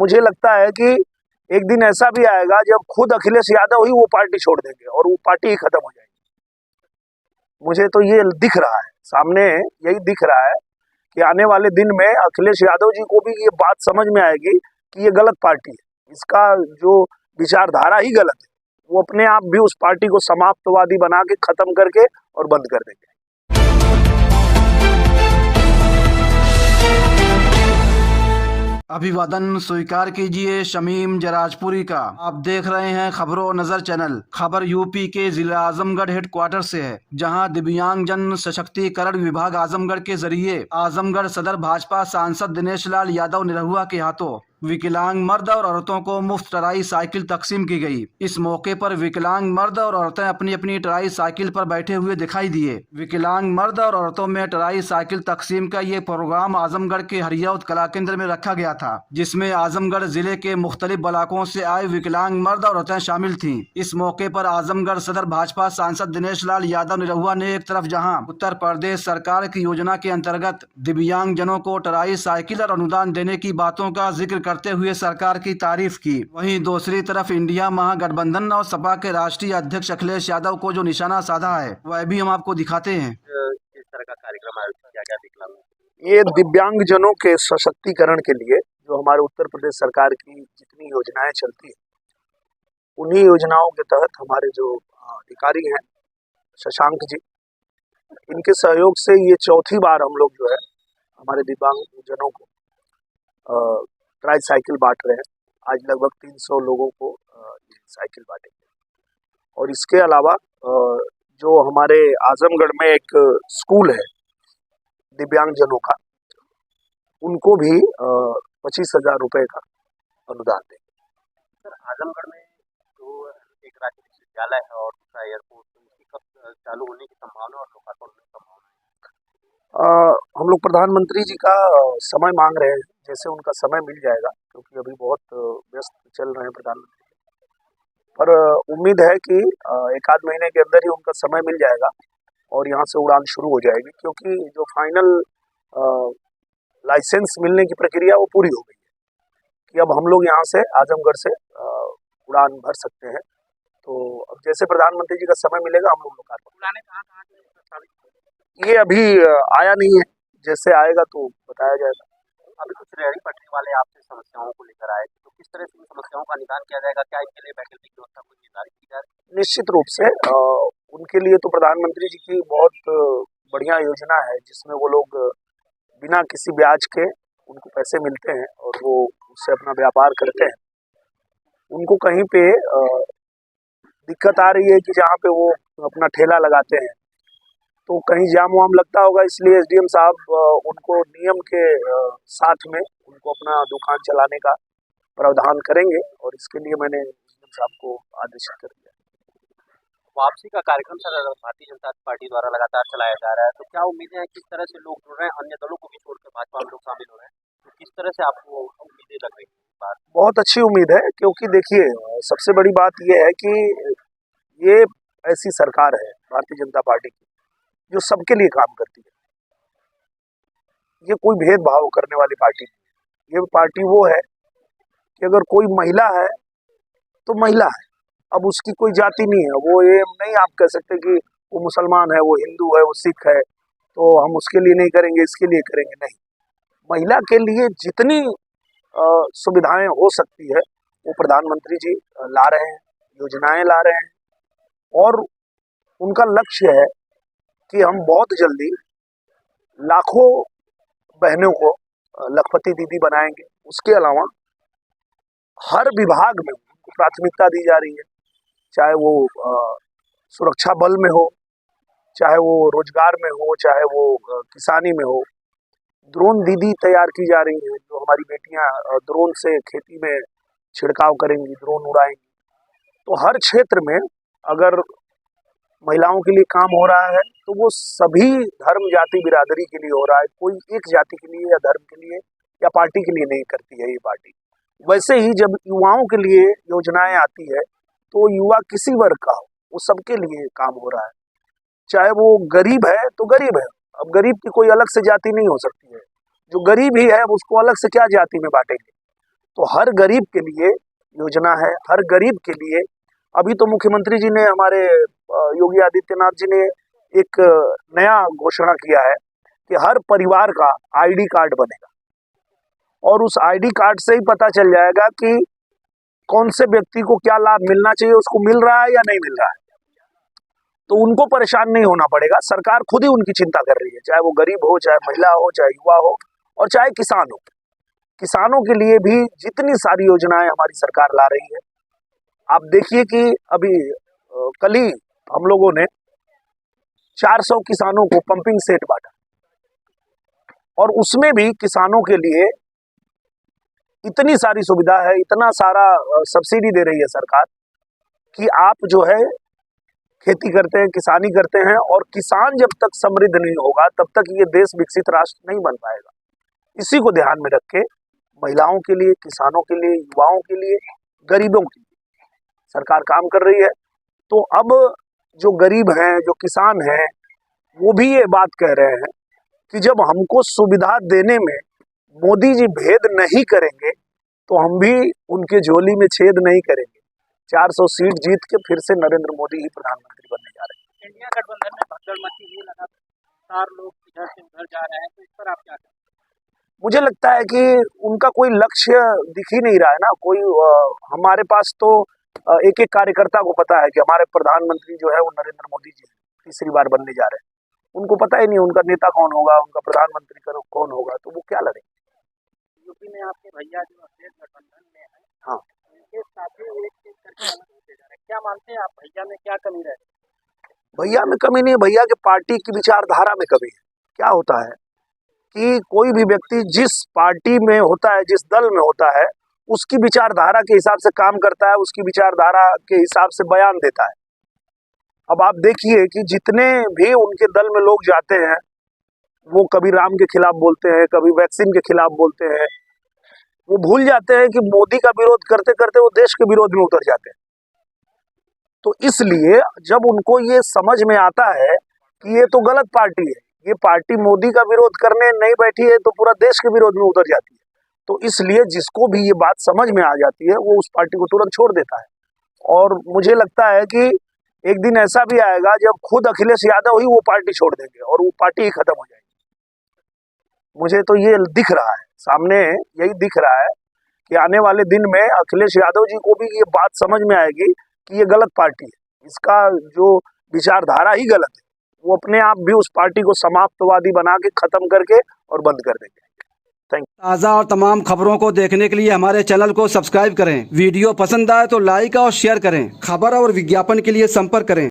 मुझे लगता है कि एक दिन ऐसा भी आएगा जब खुद अखिलेश यादव ही वो पार्टी छोड़ देंगे और वो पार्टी ही खत्म हो जाएगी। मुझे तो ये दिख रहा है, सामने यही दिख रहा है कि आने वाले दिन में अखिलेश यादव जी को भी ये बात समझ में आएगी कि ये गलत पार्टी है, इसका जो विचारधारा ही गलत है। वो अपने आप भी उस पार्टी को समाप्तवादी बना के खत्म करके और बंद कर देंगे। अभिवादन स्वीकार कीजिए शमीम जराजपुरी का। आप देख रहे हैं खबरों नजर चैनल। खबर यूपी के जिला आजमगढ़ हेडक्वार्टर से है, जहां दिव्यांग जन सशक्तिकरण विभाग आजमगढ़ के जरिए आजमगढ़ सदर भाजपा सांसद दिनेश लाल यादव निरहुआ के हाथों विकलांग मर्द और औरतों को मुफ्त टराई साइकिल तकसीम की गई। इस मौके पर विकलांग मर्द और औरतें अपनी अपनी टराई साइकिल पर बैठे हुए दिखाई दिए। विकलांग मर्द और औरतों में टराई साइकिल तकसीम का ये प्रोग्राम आजमगढ़ के हरियौत कला केंद्र में रखा गया था, जिसमें आजमगढ़ जिले के मुख्तलिफ ब्लॉकों से आए विकलांग मर्द और औरतें शामिल थीं। इस मौके पर आजमगढ़ सदर भाजपा सांसद दिनेश लाल यादव निरहुआ ने एक तरफ जहां उत्तर प्रदेश सरकार की योजना के अंतर्गत दिव्यांग जनों को टराई साइकिल और अनुदान देने की बातों का जिक्र करते हुए सरकार की तारीफ की, वहीं दूसरी तरफ इंडिया महागठबंधन और सपा के राष्ट्रीय अध्यक्ष अखिलेश यादव को जो निशाना साधा है वह भी हम आपको दिखाते हैं। इस तरह का कार्यक्रम आयोजित किया गया विकलांग। ये दिव्यांग जनों के सशक्तिकरण के लिए जो हमारे उत्तर प्रदेश सरकार की जितनी योजनाएं चलती है, उन्हीं योजनाओं के तहत हमारे जो अधिकारी हैं शशांक जी, इनके सहयोग से ये चौथी बार हम लोग जो है हमारे दिव्यांग जनों को ट्राई साइकिल बांट रहे हैं। आज लगभग 300 लोगों को ये साइकिल बांटेंगे। और इसके अलावा जो हमारे आजमगढ़ में एक स्कूल है दिव्यांग जनों का, उनको भी 25,000 रुपये का अनुदान देंगे। सर, आजमगढ़ में जो एक राज्य विश्वविद्यालय है और दूसरा एयरपोर्ट, उसकी कब चालू होने की संभावना और लोकार्पण होने की संभावना है? हम लोग प्रधानमंत्री जी का समय मांग रहे हैं, जैसे उनका समय मिल जाएगा, क्योंकि अभी बहुत व्यस्त चल रहे हैं प्रधानमंत्री, पर उम्मीद है कि एक आध महीने के अंदर ही उनका समय मिल जाएगा और यहाँ से उड़ान शुरू हो जाएगी, क्योंकि जो फाइनल लाइसेंस मिलने की प्रक्रिया वो पूरी हो गई है कि अब हम लोग यहाँ से आजमगढ़ से उड़ान भर सकते हैं। तो अब जैसे प्रधानमंत्री जी का समय मिलेगा हम लोग ये अभी आया नहीं है, जैसे आएगा तो बताया जाएगा। अभी कुछ रेहड़ी पटरी वाले आपसे समस्याओं को लेकर आए, तो किस तरह से इन समस्याओं का निदान किया जाएगा? क्या इनके लिए वैकल्पिक व्यवस्था कोई निर्धारित की जा रही है? निश्चित रूप से उनके लिए तो प्रधानमंत्री जी की बहुत बढ़िया योजना है, जिसमें वो लोग बिना किसी ब्याज के उनको पैसे मिलते हैं और वो उससे अपना व्यापार करते हैं। उनको कहीं पे दिक्कत आ रही है कि जहाँ पे वो अपना ठेला लगाते हैं तो कहीं जाम वाम लगता होगा, इसलिए एसडीएम साहब उनको नियम के साथ में उनको अपना दुकान चलाने का प्रावधान करेंगे और इसके लिए मैंने एसडीएम साहब को आदेशित कर दिया। वापसी का कार्यक्रम सर भारतीय जनता पार्टी द्वारा लगातार चलाया जा रहा है, तो क्या उम्मीदें हैं? किस तरह से लोग जुड़ रहे हैं? अन्य दलों को भी छोड़कर भाजपा में लोग शामिल हो रहे हैं, तो किस तरह से आपको उम्मीदें लग रही है? बहुत अच्छी उम्मीद है, क्योंकि देखिए सबसे बड़ी बात यह है कि ये ऐसी सरकार है भारतीय जनता पार्टी की जो सबके लिए काम करती है। ये कोई भेदभाव करने वाली पार्टी नहीं है। ये पार्टी वो है कि अगर कोई महिला है तो महिला है, अब उसकी कोई जाति नहीं है। वो ये नहीं आप कह सकते कि वो मुसलमान है, वो हिंदू है, वो सिख है, तो हम उसके लिए नहीं करेंगे, इसके लिए करेंगे। नहीं, महिला के लिए जितनी सुविधाएं हो सकती है वो प्रधानमंत्री जी ला रहे हैं, योजनाएं ला रहे हैं, और उनका लक्ष्य है कि हम बहुत जल्दी लाखों बहनों को लखपति दीदी बनाएंगे। उसके अलावा हर विभाग में उनको प्राथमिकता दी जा रही है, चाहे वो सुरक्षा बल में हो, चाहे वो रोजगार में हो, चाहे वो किसानी में हो। ड्रोन दीदी तैयार की जा रही है, जो हमारी बेटियां ड्रोन से खेती में छिड़काव करेंगी, ड्रोन उड़ाएंगी। तो हर क्षेत्र में अगर महिलाओं के लिए काम हो रहा है तो वो सभी धर्म जाति बिरादरी के लिए हो रहा है, कोई एक जाति के लिए या धर्म के लिए या पार्टी के लिए नहीं करती है ये पार्टी। वैसे ही जब युवाओं के लिए योजनाएं आती है तो युवा किसी वर्ग का हो, वो सबके लिए काम हो रहा है। चाहे वो गरीब है तो गरीब है, अब गरीब की कोई अलग से जाति नहीं हो सकती है। जो गरीब ही है उसको अलग से क्या जाति में बांटेंगे? तो हर गरीब के लिए योजना है, हर गरीब के लिए। अभी तो मुख्यमंत्री जी ने, हमारे योगी आदित्यनाथ जी ने एक नया घोषणा किया है कि हर परिवार का आईडी कार्ड बनेगा और उस आईडी कार्ड से ही पता चल जाएगा कि कौन से व्यक्ति को क्या लाभ मिलना चाहिए, उसको मिल रहा है या नहीं मिल रहा है। तो उनको परेशान नहीं होना पड़ेगा, सरकार खुद ही उनकी चिंता कर रही है, चाहे वो गरीब हो, चाहे महिला हो, चाहे युवा हो और चाहे किसान हो। किसानों के लिए भी जितनी सारी योजनाएं हमारी सरकार ला रही है। आप देखिए कि अभी कल ही हम लोगों ने 400 किसानों को पंपिंग सेट बांटा और उसमें भी किसानों के लिए इतनी सारी सुविधा है, इतना सारा सब्सिडी दे रही है सरकार कि आप जो है खेती करते हैं, किसानी करते हैं, और किसान जब तक समृद्ध नहीं होगा तब तक ये देश विकसित राष्ट्र नहीं बन पाएगा। इसी को ध्यान में रख के महिलाओं के लिए, किसानों के लिए, युवाओं के लिए, गरीबों के लिए सरकार काम कर रही है। तो अब जो गरीब हैं, जो किसान हैं, वो भी ये बात कह रहे हैं कि जब हमको सुविधा देने में मोदी जी भेद नहीं करेंगे तो हम भी उनके झोली में छेद नहीं करेंगे। 400 सीट जीत के फिर से नरेंद्र मोदी ही प्रधानमंत्री बनने जा रहे हैं। इंडिया गठबंधन में भगदड़ मची हुई, लगातार लोग इधर से उधर जा रहे हैं, तो इस पर आप क्या कहें? मुझे लगता है कि उनका कोई लक्ष्य दिख ही नहीं रहा है ना। कोई हमारे पास तो एक एक कार्यकर्ता को पता है कि हमारे प्रधानमंत्री जो है वो नरेंद्र मोदी जी तीसरी बार बनने जा रहे हैं। उनको पता ही नहीं उनका नेता कौन होगा, उनका प्रधानमंत्री कौन होगा, तो वो क्या लड़ेंगे। यूपी में आपके भैया जो अखिलेश गठबंधन में है, हाँ, उनके साथी एक एक करके अलग होते जा रहे हैं। क्या मानते हैं आप, भैया में क्या कमी रहे? भैया में कमी नहीं है, भैया के पार्टी की विचारधारा में कमी है। क्या होता है कि कोई भी व्यक्ति जिस पार्टी में होता है, जिस दल में होता है, उसकी विचारधारा के हिसाब से काम करता है, उसकी विचारधारा के हिसाब से बयान देता है। अब आप देखिए कि जितने भी उनके दल में लोग जाते हैं, वो कभी राम के खिलाफ बोलते हैं, कभी वैक्सीन के खिलाफ बोलते हैं। वो भूल जाते हैं कि मोदी का विरोध करते करते वो देश के विरोध में उतर जाते हैं। तो इसलिए जब उनको ये समझ में आता है कि ये तो गलत पार्टी है, ये पार्टी मोदी का विरोध करने नहीं बैठी है, तो पूरा देश के विरोध में उतर जाती है। तो इसलिए जिसको भी ये बात समझ में आ जाती है वो उस पार्टी को तुरंत छोड़ देता है। और मुझे लगता है कि एक दिन ऐसा भी आएगा जब खुद अखिलेश यादव ही वो पार्टी छोड़ देंगे और वो पार्टी ही खत्म हो जाएगी। मुझे तो ये दिख रहा है, सामने यही दिख रहा है कि आने वाले दिन में अखिलेश यादव जी को भी ये बात समझ में आएगी कि ये गलत पार्टी है, इसका जो विचारधारा ही गलत है। वो अपने आप भी उस पार्टी को समाप्तवादी बना के खत्म करके और बंद कर देंगे। ताज़ा और तमाम खबरों को देखने के लिए हमारे चैनल को सब्सक्राइब करें। वीडियो पसंद आए तो लाइक और शेयर करें। खबर और विज्ञापन के लिए संपर्क करें।